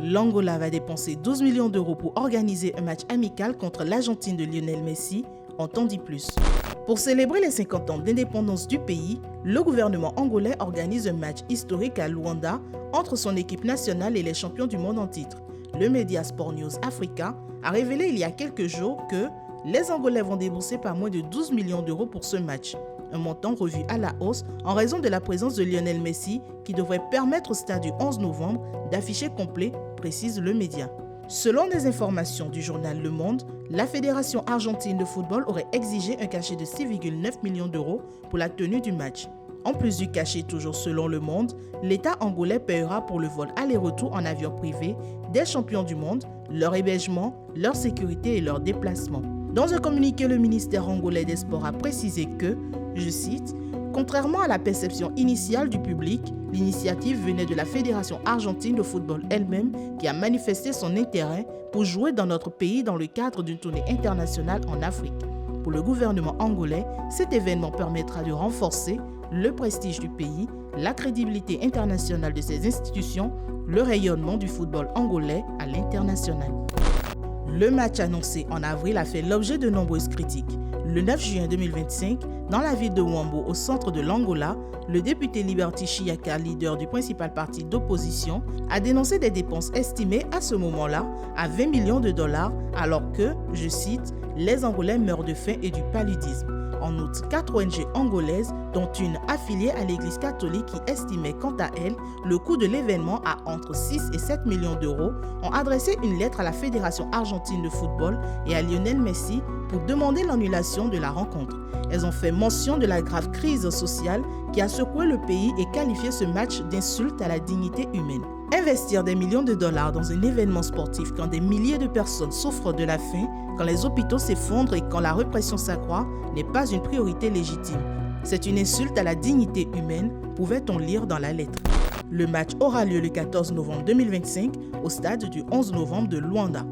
L'Angola va dépenser 12 millions d'euros pour organiser un match amical contre l'Argentine de Lionel Messi, on t'en dit plus. Pour célébrer les 50 ans d'indépendance du pays, le gouvernement angolais organise un match historique à Luanda entre son équipe nationale et les champions du monde en titre. Le média Sport News Africa a révélé il y a quelques jours que les Angolais vont débourser pas moins de 12 millions d'euros pour ce match. Un montant revu à la hausse en raison de la présence de Lionel Messi qui devrait permettre au stade du 11 novembre d'afficher complet, précise le média. Selon des informations du journal Le Monde, la Fédération argentine de football aurait exigé un cachet de 6,9 millions d'euros pour la tenue du match. En plus du cachet, toujours selon Le Monde, l'État angolais paiera pour le vol aller-retour en avion privé des champions du monde, leur hébergement, leur sécurité et leur déplacement. Dans un communiqué, le ministère angolais des Sports a précisé que, je cite, « Contrairement à la perception initiale du public, l'initiative venait de la Fédération argentine de football elle-même qui a manifesté son intérêt pour jouer dans notre pays dans le cadre d'une tournée internationale en Afrique. Pour le gouvernement angolais, cet événement permettra de renforcer le prestige du pays, la crédibilité internationale de ses institutions, le rayonnement du football angolais à l'international. » Le match annoncé en avril a fait l'objet de nombreuses critiques. Le 9 juin 2025, dans la ville de Huambo, au centre de l'Angola, le député Liberty Chiaka, leader du principal parti d'opposition, a dénoncé des dépenses estimées à ce moment-là à 20 millions de dollars, alors que, je cite, « les Angolais meurent de faim et du paludisme ». En outre, 4 ONG angolaises, dont une affiliée à l'Église catholique qui estimait quant à elle le coût de l'événement à entre 6 et 7 millions d'euros, ont adressé une lettre à la Fédération argentine de football et à Lionel Messi pour demander l'annulation de la rencontre. Elles ont fait mention de la grave crise sociale qui a secoué le pays et qualifié ce match d'insulte à la dignité humaine. Investir des millions de dollars dans un événement sportif quand des milliers de personnes souffrent de la faim, quand les hôpitaux s'effondrent et quand la répression s'accroît n'est pas une priorité légitime. C'est une insulte à la dignité humaine, pouvait-on lire dans la lettre. Le match aura lieu le 14 novembre 2025 au stade du 11 novembre de Luanda.